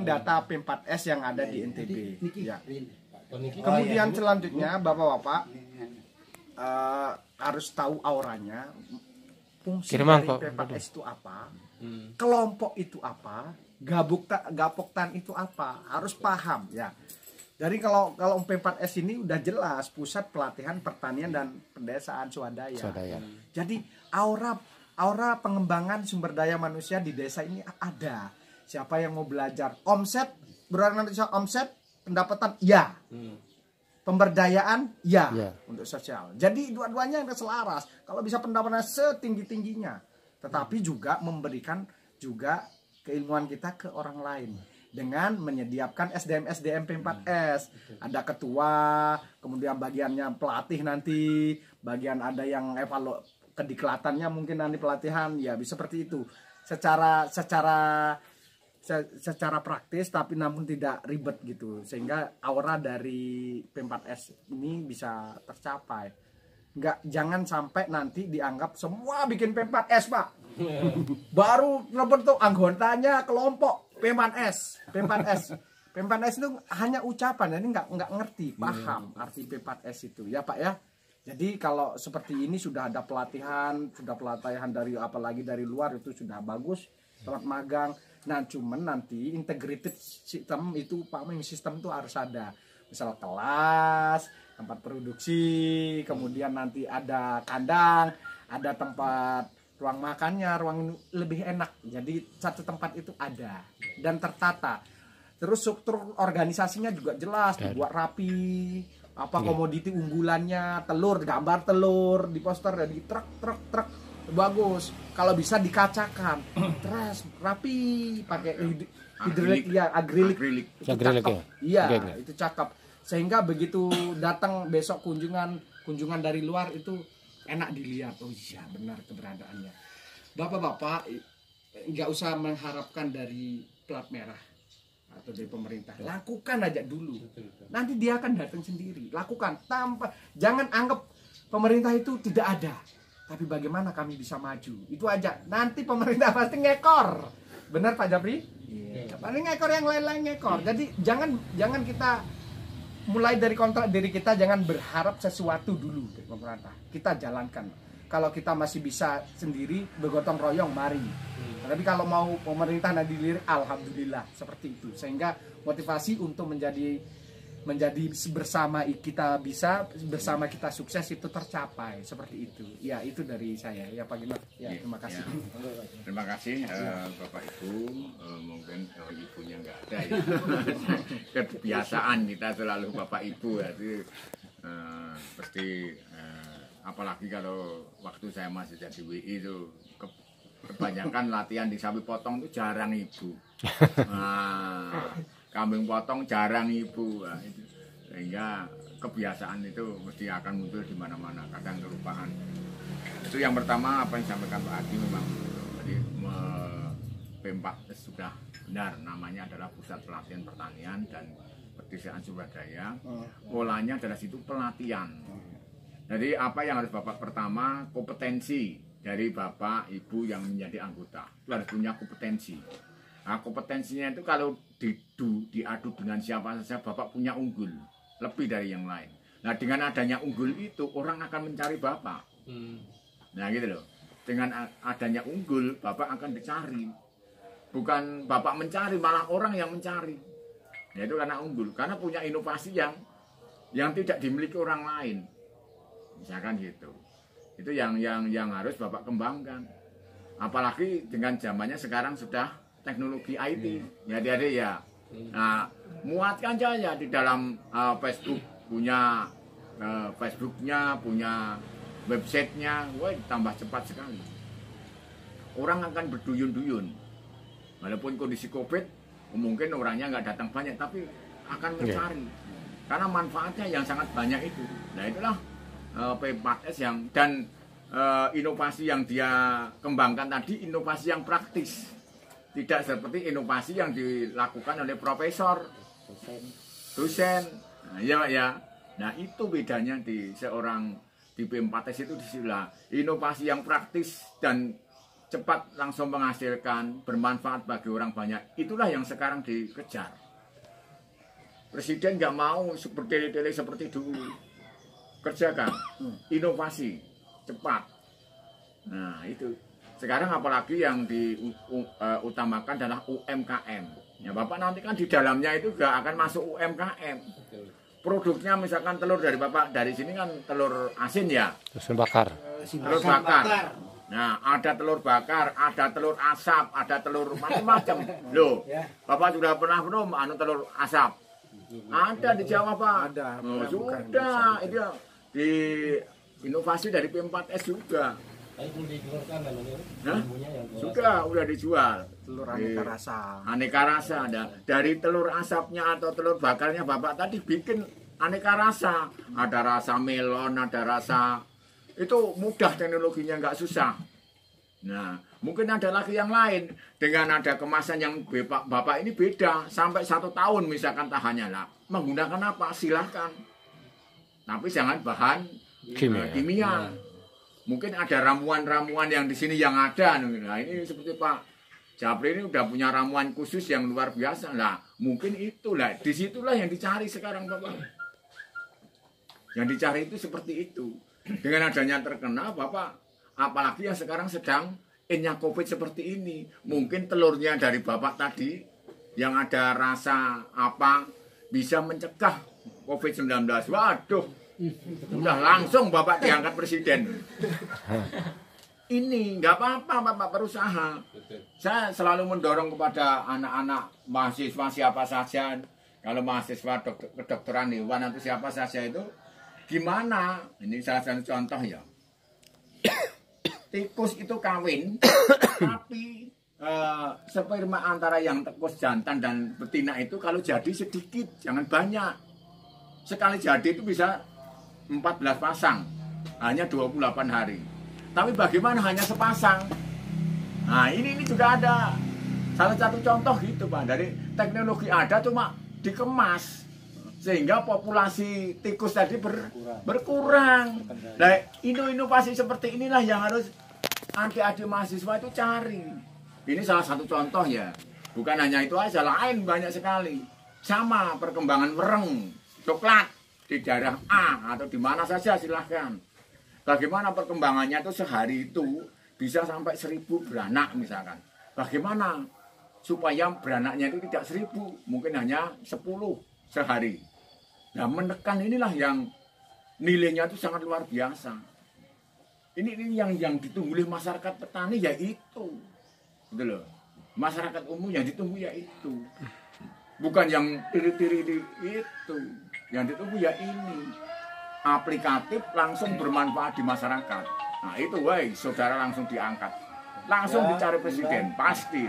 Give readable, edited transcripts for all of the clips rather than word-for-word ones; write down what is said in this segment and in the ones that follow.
data P4S yang ada di NTB. Ya. Kemudian selanjutnya Bapak-bapak harus tahu auranya, fungsi dari P4S itu apa, kelompok itu apa, gapoktan itu apa, harus paham ya. Jadi kalau P4S ini udah jelas Pusat Pelatihan Pertanian dan Pedesaan Swadaya. Jadi aura pengembangan sumber daya manusia di desa ini ada. Siapa yang mau belajar omset, berarti omset, pendapatan ya. Pemberdayaan ya, untuk sosial. Jadi dua-duanya yang selaras. Kalau bisa pendapatan setinggi-tingginya, tetapi juga memberikan juga keilmuan kita ke orang lain dengan menyediakan SDM P4S. Ada ketua, kemudian bagiannya pelatih nanti, bagian ada yang kediklatannya mungkin nanti pelatihan, ya bisa seperti itu. Secara praktis tapi namun tidak ribet gitu, sehingga aura dari P4S ini bisa tercapai. Jangan sampai nanti dianggap semua bikin P4S Pak. Baru bentuk anggotanya kelompok P4S itu hanya ucapan, jadi nggak ngerti paham arti P4S itu ya Pak ya. Jadi kalau seperti ini sudah ada pelatihan dari apalagi dari luar itu sudah bagus, tempat magang. Nah cuman nanti integrated system itu farming system itu harus ada, misal kelas, tempat produksi, kemudian nanti ada kandang, ada tempat ruang makannya, ruang lebih enak. Jadi satu tempat itu ada dan tertata. Terus struktur organisasinya juga jelas, dibuat rapi. Apa komoditi unggulannya, telur, gambar telur di poster, di truk bagus. Kalau bisa dikacakan, terus rapi, pakai hidrolik ya, agrilik. Itu cakep. Iya, itu cakep. Sehingga begitu datang besok kunjungan dari luar itu enak dilihat. Oh iya benar keberadaannya. Bapak-bapak nggak usah mengharapkan dari plat merah atau dari pemerintah. Lakukan aja dulu. Nanti dia akan datang sendiri. Lakukan jangan anggap pemerintah itu tidak ada. Tapi bagaimana kami bisa maju? Itu aja. Nanti pemerintah pasti ngekor. Benar Pak Japri? Iya. Paling ngekor, yang lain-lain ngekor. Jadi jangan kita mulai dari kontrak diri kita, jangan berharap sesuatu dulu dari pemerintah. Kita jalankan. Kalau kita masih bisa sendiri bergotong royong, mari. Tapi kalau mau pemerintah nanti dilirik, alhamdulillah seperti itu. Sehingga motivasi untuk menjadi bersama kita bisa, bersama kita sukses itu tercapai seperti itu. Ya itu dari saya ya Pak Gino. Ya terima kasih. Ya. Terima kasih Bapak Ibu. Mungkin ibunya nggak ada ya. Kebiasaan kita selalu Bapak Ibu ya. Pasti apalagi kalau waktu saya masih jadi WI itu kebanyakan latihan di sapi potong itu jarang ibu. Kambing potong jarang ibu. Nah, itu. Sehingga kebiasaan itu mesti akan muncul di mana-mana, kadang kelupaan. Itu yang pertama apa yang disampaikan Pak Adi memang betul. Jadi P4S sudah benar, namanya adalah Pusat Pelatihan Pertanian dan Pedesaan Swadaya. Polanya adalah situ pelatihan. Jadi apa yang harus Bapak pertama, kompetensi dari Bapak Ibu yang menjadi anggota. Itu harus punya kompetensi. Nah, kompetensinya itu kalau diadu dengan siapa saja Bapak punya unggul lebih dari yang lain. Nah dengan adanya unggul itu orang akan mencari Bapak. Nah gitu loh. Dengan adanya unggul Bapak akan dicari. Bukan Bapak mencari, malah orang yang mencari. Ya itu karena unggul, karena punya inovasi yang tidak dimiliki orang lain. Misalkan gitu. Itu yang harus Bapak kembangkan. Apalagi dengan zamannya sekarang sudah teknologi IT. Ya adik-adik ya. Nah, muatkan saja di dalam Facebook, punya Facebooknya, punya websitenya, wah tambah cepat sekali. Orang akan berduyun-duyun. Walaupun kondisi COVID, mungkin orangnya nggak datang banyak, tapi akan mencari. Karena manfaatnya yang sangat banyak itu. Nah itulah P4S dan inovasi yang dia kembangkan tadi, inovasi yang praktis. Tidak seperti inovasi yang dilakukan oleh profesor, dosen. Nah, ya. Nah, itu bedanya di P4S itu disitulah. Inovasi yang praktis dan cepat langsung menghasilkan, bermanfaat bagi orang banyak, itulah yang sekarang dikejar. Presiden nggak mau bertele-tele seperti dulu. Kerjakan inovasi cepat. Nah itu. Sekarang apalagi yang diutamakan adalah UMKM. Ya Bapak nanti kan di dalamnya itu nggak akan masuk UMKM. Produknya misalkan telur dari Bapak, dari sini kan telur asin ya. Telur bakar. Telur bakar. Nah, ada telur bakar, ada telur asap, ada telur macam-macam. Loh, Bapak sudah pernah belum telur asap? Ada di Jawa, Pak. Ada. Oh, sudah, itu di inovasi dari P4S juga. Hah? Sudah, udah dijual. Telur aneka rasa. Aneka rasa ada. Dari telur asapnya atau telur bakarnya Bapak tadi bikin aneka rasa. Ada rasa melon, ada rasa. Itu mudah teknologinya, nggak susah. Nah, mungkin ada lagi yang lain. Dengan ada kemasan yang Bapak ini beda. Sampai 1 tahun misalkan tahannya lah. Menggunakan apa? Silahkan. Tapi jangan bahan kimia. Mungkin ada ramuan-ramuan yang di sini yang ada. Nah, ini seperti Pak Japri ini udah punya ramuan khusus yang luar biasa. Lah, mungkin itulah. Disitulah yang dicari sekarang, Bapak. Yang dicari itu seperti itu. Dengan adanya terkena, Bapak, apalagi yang sekarang sedang innya COVID seperti ini. Mungkin telurnya dari Bapak tadi, yang ada rasa apa, bisa mencegah COVID-19. Waduh, udah langsung Bapak diangkat presiden. Ini nggak apa-apa Bapak berusaha. Saya selalu mendorong kepada anak-anak mahasiswa siapa saja. Kalau mahasiswa kedokteran hewan atau siapa saja itu, gimana? Ini salah satu contoh ya. Tikus itu kawin, tapi sperma antara yang tikus jantan dan betina itu kalau jadi sedikit, jangan banyak. Sekali jadi itu bisa 14 pasang, hanya 28 hari. Tapi bagaimana hanya sepasang? Nah ini juga ada salah satu contoh gitu Pak. Dari teknologi ada cuma dikemas. Sehingga populasi tikus tadi berkurang. Nah, inovasi seperti inilah yang harus adik-adik mahasiswa itu cari. Ini salah satu contoh ya. Bukan hanya itu aja, lain banyak sekali. Sama perkembangan wereng, coklat di daerah A atau di mana saja silahkan. Bagaimana perkembangannya itu sehari itu bisa sampai 1000 beranak misalkan. Bagaimana supaya beranaknya itu tidak 1000, mungkin hanya 10 sehari. Nah menekan inilah yang nilainya itu sangat luar biasa. Ini yang ditunggu oleh masyarakat petani ya itu, gitu loh. Masyarakat umum yang ditunggu ya itu, bukan yang tiri-tiri itu. Yang ditunggu ya ini, aplikatif langsung bermanfaat di masyarakat. Nah itu, woi, saudara langsung diangkat, langsung dicari presiden pasti.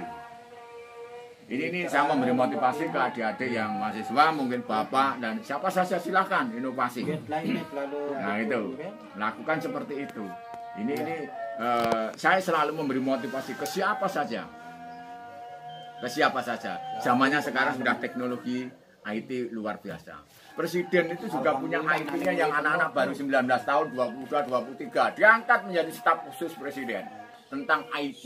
Ini saya memberi motivasi ke adik-adik yang mahasiswa, mungkin bapak dan siapa saja silahkan inovasi. Nah itu, lakukan seperti itu. Ini saya selalu memberi motivasi ke siapa saja. Ke siapa saja. Zamannya sekarang sudah teknologi IT luar biasa. Presiden itu juga punya IT-nya yang anak-anak baru 19 tahun, 22, 23. Diangkat menjadi staf khusus presiden tentang IT.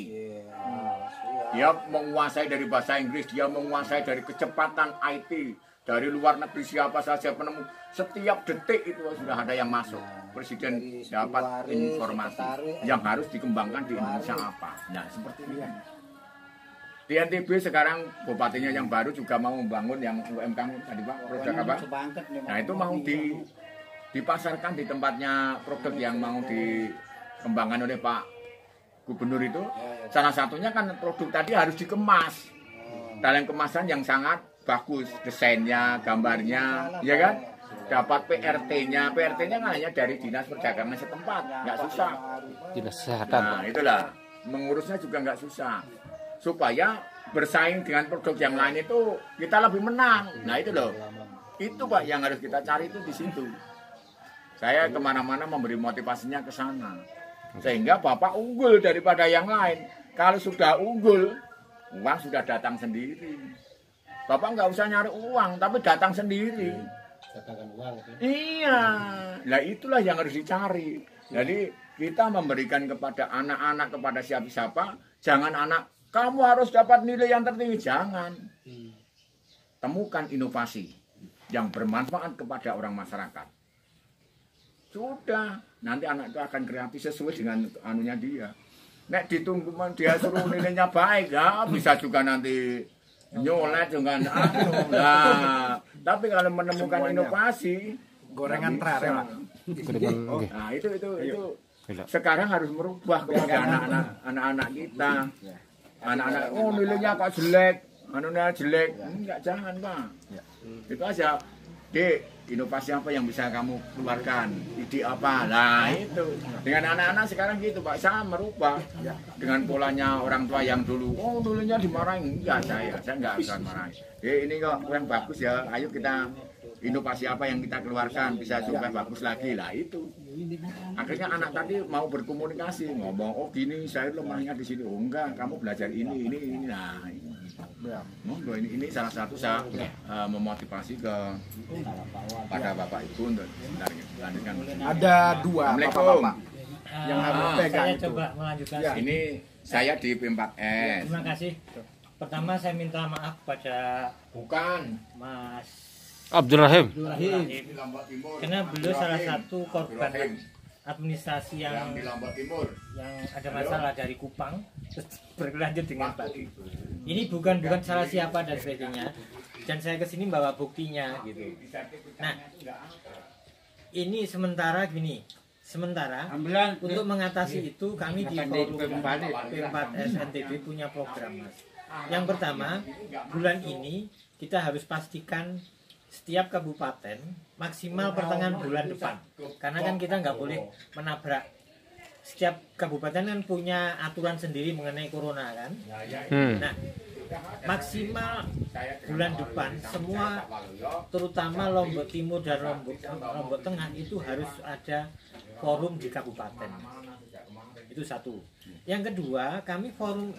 Dia menguasai dari bahasa Inggris, dia menguasai dari kecepatan IT, dari luar negeri siapa saja penemu. Setiap detik itu sudah ada yang masuk. Presiden dapat informasi yang harus dikembangkan di Indonesia apa. Nah seperti ini. Di NTB sekarang bupatinya yang baru juga mau membangun yang UMKM tadi Pak, produk apa? Nah itu mau dipasarkan di tempatnya produk yang mau dikembangkan oleh Pak Gubernur itu. Salah satunya kan produk tadi harus dikemas dalam kemasan yang sangat bagus, desainnya, gambarnya, ya kan? Dapat PRT-nya, PRT-nya kan hanya dari Dinas Perdagangan setempat, nggak susah. Dinas Kesehatan. Nah itulah, mengurusnya juga nggak susah. Supaya bersaing dengan produk yang lain itu kita lebih menang. Nah itu loh, itu Pak yang harus kita cari itu di situ. Saya kemana-mana memberi motivasinya ke sana. Sehingga Bapak unggul daripada yang lain. Kalau sudah unggul, uang sudah datang sendiri. Bapak nggak usah nyari uang, tapi datang sendiri. Iya, nah itulah yang harus dicari. Jadi kita memberikan kepada anak-anak, kepada siapa-siapa, jangan anak kamu harus dapat nilai yang tertinggi, jangan. Temukan inovasi yang bermanfaat kepada orang masyarakat. Sudah, nanti anak itu akan kreatif sesuai dengan anunya dia. Nek ditunggu dia suruh nilainya baik, ya bisa juga nanti nyolek dengan anu. Nah, tapi kalau menemukan semuanya. Inovasi, Gorengan nggak bisa. terakhir. Gorengan, oke. Nah, itu Gila. sekarang harus merubah kepada anak-anak kita. Anak-anak, oh nilainya kok jelek, anunya jelek. Enggak, jangan, Pak. Itu aja. Dek, inovasi apa yang bisa kamu keluarkan? Ide apa? Nah, itu. Dengan anak-anak sekarang gitu, Pak. Saya merubah dengan polanya orang tua yang dulu. Oh, dulunya dimarahin. Enggak, saya enggak akan marahin. Ini kok kurang bagus ya. Ayo kita inovasi apa yang kita keluarkan bisa supaya bagus lagi lah itu. Akhirnya anak tadi mau berkomunikasi, ngomong, oh gini saya lemahnya di sini. Oh enggak, kamu belajar ini. Nah, monggo ini salah satu saya memotivasi pada Bapak Ibu untuk lanjutkan. Ada dua bapak-bapak yang harus pegang Saya itu. coba melanjutkan. Ya. Ini saya di P4S. Terima kasih. Pertama saya minta maaf pada Bukan. Mas Abdul Rahim. Rahim. Di Lombok Timur. Karena beliau salah Rahim. satu korban Rahim. administrasi Yang yang di Lombok Timur. ada masalah dari Kupang terus berlanjut dengan Pak. Waktu itu. Ini bukan salah siapa dan sebagainya. Dan saya kesini bawa buktinya gitu. Nah, ini sementara gini. Sementara untuk mengatasi itu kami di forum P4S NTB punya program, Mas. Yang pertama, bulan ini kita harus pastikan setiap kabupaten maksimal pertengahan bulan depan. Karena kan kita nggak boleh menabrak. Setiap kabupaten kan punya aturan sendiri mengenai corona kan. Nah, maksimal bulan depan semua terutama Lombok Timur dan Lombok Tengah itu harus ada forum di kabupaten. Itu satu. Yang kedua, kami forum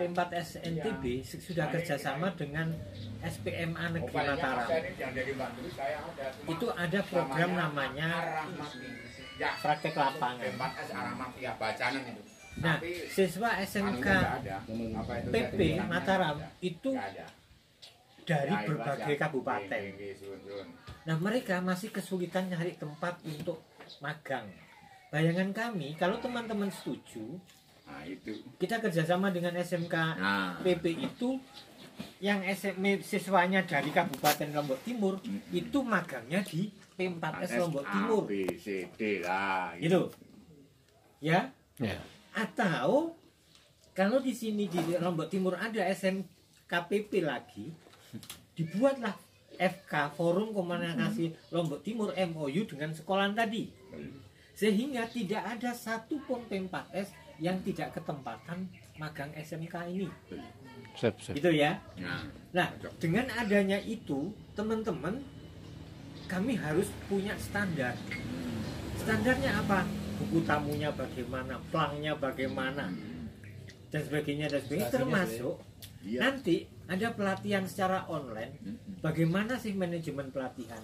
P4S NTB sudah kerjasama dengan SPMA Negeri Mataram. Itu ada program namanya praktek lapangan. Nah, siswa SMK PP Mataram itu dari berbagai kabupaten. Nah, mereka masih kesulitan nyari tempat untuk magang. Bayangan kami, kalau teman-teman setuju, Nah, itu. kita kerjasama dengan SMK Nah. PP itu yang siswanya dari Kabupaten Lombok Timur itu magangnya di P4S Lombok Timur. B, C, D lah. Gitu. Ya. Ya. Atau kalau di sini di Lombok Timur ada SMKPP lagi, dibuatlah FK Forum Komunikasi Lombok Timur MOU dengan sekolah tadi. Sehingga tidak ada satu pun P4S yang tidak ketempatan magang SMK ini. Siap, siap. Gitu ya. Nah, Nah, dengan adanya itu, teman-teman, kami harus punya standar. Standarnya apa? Buku tamunya bagaimana, plangnya bagaimana, dan sebagainya, dan sebagainya. Termasuk iya. nanti ada pelatihan secara online. Bagaimana sih manajemen pelatihan?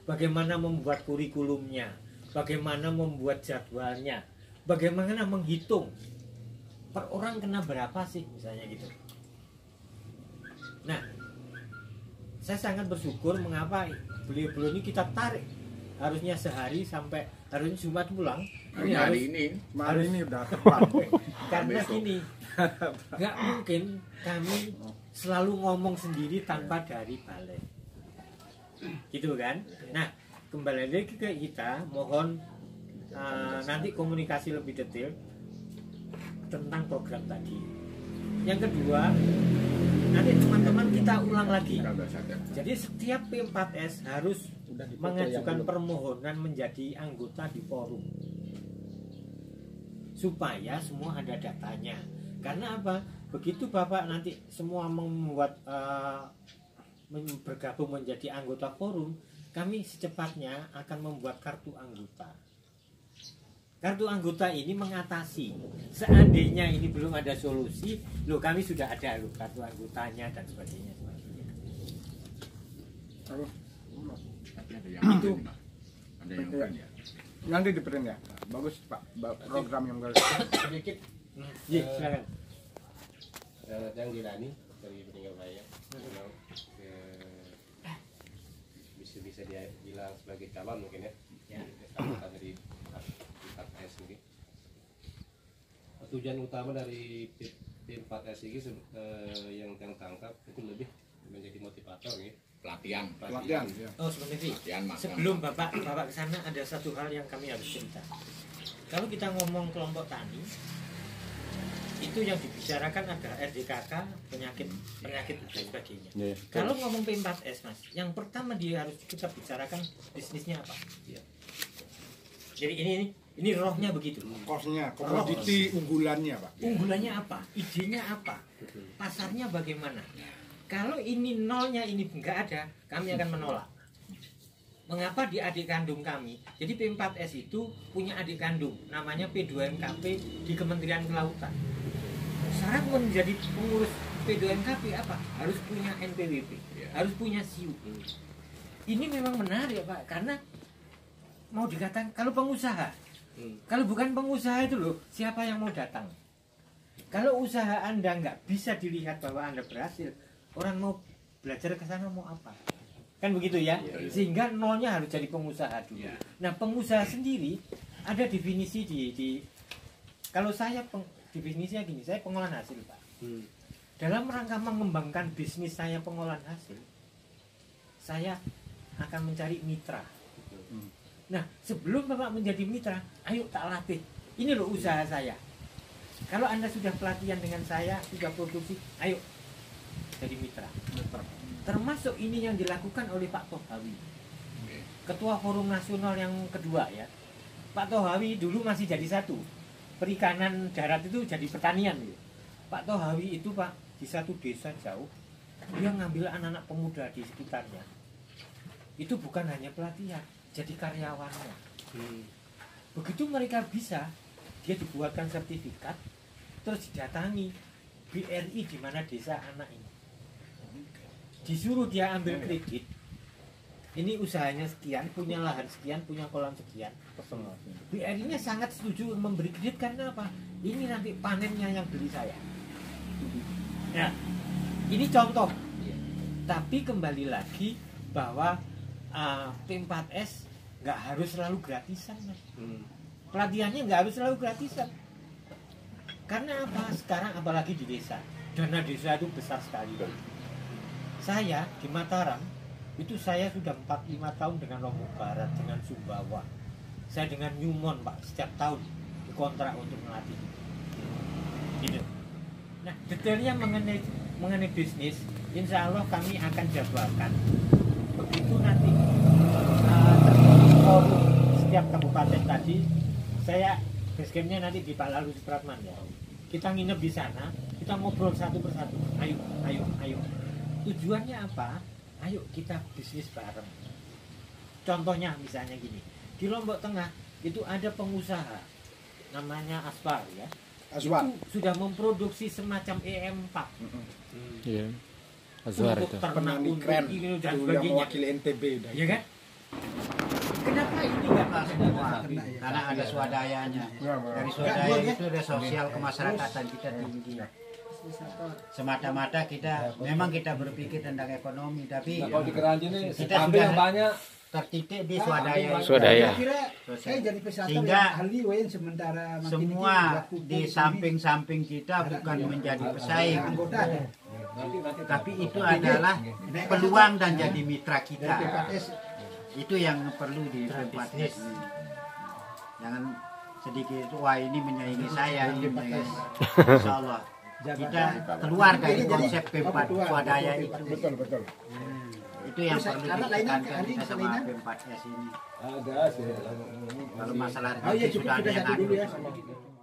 Bagaimana membuat kurikulumnya? Bagaimana membuat jadwalnya? Bagaimana menghitung per orang kena berapa sih, misalnya gitu. Nah, saya sangat bersyukur mengapa beliau-beliau ini kita tarik. Harusnya sehari sampai harusnya Jumat pulang. Ini harus, hari ini Hari ini udah tepat. karena besok. gini, nggak mungkin kami selalu ngomong sendiri tanpa dari balai, gitu kan? Nah, kembali lagi ke kita, mohon nanti komunikasi lebih detail tentang program tadi. Yang kedua, nanti teman-teman kita ulang lagi. Jadi setiap P4S harus mengajukan permohonan menjadi anggota di forum supaya semua ada datanya. Karena apa? Begitu Bapak nanti semua membuat bergabung menjadi anggota forum, kami secepatnya akan membuat kartu anggota. Kartu anggota ini mengatasi seandainya ini belum ada solusi, loh kami sudah ada loh kartu anggotanya dan sebagainya. ada yang itu. Ada yang bukan ya. Nanti di print ya. bagus Pak, program yang bagus. Sedikit Iya, silakan. yang Dilani dari meninggal raya memang bisa dia bilang sebagai calon mungkin ya estafeta dari P4S ini. Tujuan utama dari P4S ini yang tangkap itu lebih menjadi motivator ya. Pelatihan. Pelatihan ya. Oh, seperti itu. Pelatihan magang. Sebelum Bapak ke sana ada satu hal yang kami harus cerita. Kalau kita ngomong kelompok tani, itu yang dibicarakan adalah RDKK, penyakit dan sebagainya. Iya. Kalau ngomong P4S Mas, yang pertama dia harus kita bicarakan bisnisnya apa. Iya. Jadi ini rohnya begitu. Kosnya, komoditi unggulannya Pak. Unggulannya apa? Idenya apa? Pasarnya bagaimana? Kalau ini nolnya ini nggak ada, kami akan menolak. Mengapa di adik kandung kami? Jadi P4S itu punya adik kandung, namanya P2MKP di Kementerian Kelautan. Syarat menjadi pengurus P2MKP apa? Harus punya NPWP, harus punya SIU. Ini memang menarik Pak, karena mau dikatakan kalau pengusaha, kalau bukan pengusaha itu loh, siapa yang mau datang? Kalau usaha Anda nggak bisa dilihat bahwa Anda berhasil, orang mau belajar ke sana mau apa? Kan begitu ya? Sehingga nolnya harus jadi pengusaha dulu. Nah, pengusaha sendiri ada definisi di kalau saya definisinya gini, saya pengolahan hasil Pak. Dalam rangka mengembangkan bisnis saya pengolahan hasil, saya akan mencari mitra. Nah, sebelum Bapak menjadi mitra, ayo tak latih. Ini loh usaha saya. Kalau Anda sudah pelatihan dengan saya, sudah produksi, ayo jadi mitra. Termasuk ini yang dilakukan oleh Pak Tohawi, Ketua Forum Nasional yang kedua ya. Pak Tohawi dulu masih jadi satu, perikanan darat itu jadi pertanian. Pak Tohawi itu Pak di satu desa jauh, dia ngambil anak-anak pemuda di sekitarnya. Itu bukan hanya pelatihan, jadi karyawannya. Begitu mereka bisa, dia dibuatkan sertifikat, terus didatangi BRI di mana desa anak ini. Disuruh dia ambil kredit. Ini usahanya sekian, punya lahan sekian, punya kolam sekian. BRI-nya sangat setuju memberi kredit karena apa? Ini nanti panennya yang beli saya. Nah, ini contoh. Tapi kembali lagi bahwa P4S nggak harus selalu gratisan, Mas. Pelatihannya nggak harus selalu gratisan. Karena apa? Sekarang apalagi di desa, dana desa itu besar sekali. Saya di Mataram itu saya sudah 45 tahun dengan Lombok Barat, dengan Sumbawa. Saya dengan Newmont Pak, setiap tahun dikontrak untuk melatih. Gitu. Nah, detailnya mengenai bisnis, insya Allah kami akan jabarkan. Begitu nanti forum setiap kabupaten tadi, saya basecampnya nanti di Pak Lalu Supratman ya. Kita nginep di sana, kita ngobrol satu persatu. Ayo. Tujuannya apa? Ayo kita bisnis bareng. Contohnya misalnya gini, di Lombok Tengah itu ada pengusaha namanya Aswar ya. Aswar Itu sudah memproduksi semacam EM4 Iya. Azwar untuk itu. ternak, penani untuk keren ini dan itu yang sebagainya. mewakili NTB dah. Ya kan? Kenapa ini nggak masuk semua? Karena ada swadayanya. Dari swadaya itu ada sosial kemasyarakatan kita tinggi. Semata-mata memang kita berpikir tentang ekonomi, tapi Kalau di Keranji ini kita ambil yang sudah banyak. tertitik di swadaya. Swadaya. Sosial. jadi peserta Sehingga ahli wain sementara makin Semua ini di samping-samping kita bukan menjadi pesaing, anggota tapi itu adalah peluang dan jadi mitra kita. P4S Itu yang perlu di P4S. Jangan sedikit wah ini menyaingi saya ini menyaingi. Insya Allah kita keluar dari konsep P4 swadaya itu. Betul. Itu yang perlu Anak lainnya, ditekankan adik kita sama lainnya? P4S ini. Ada sih. Kalau masalah Oh iya sudah cukup ada sudah yang satu dulu ngatur. ya.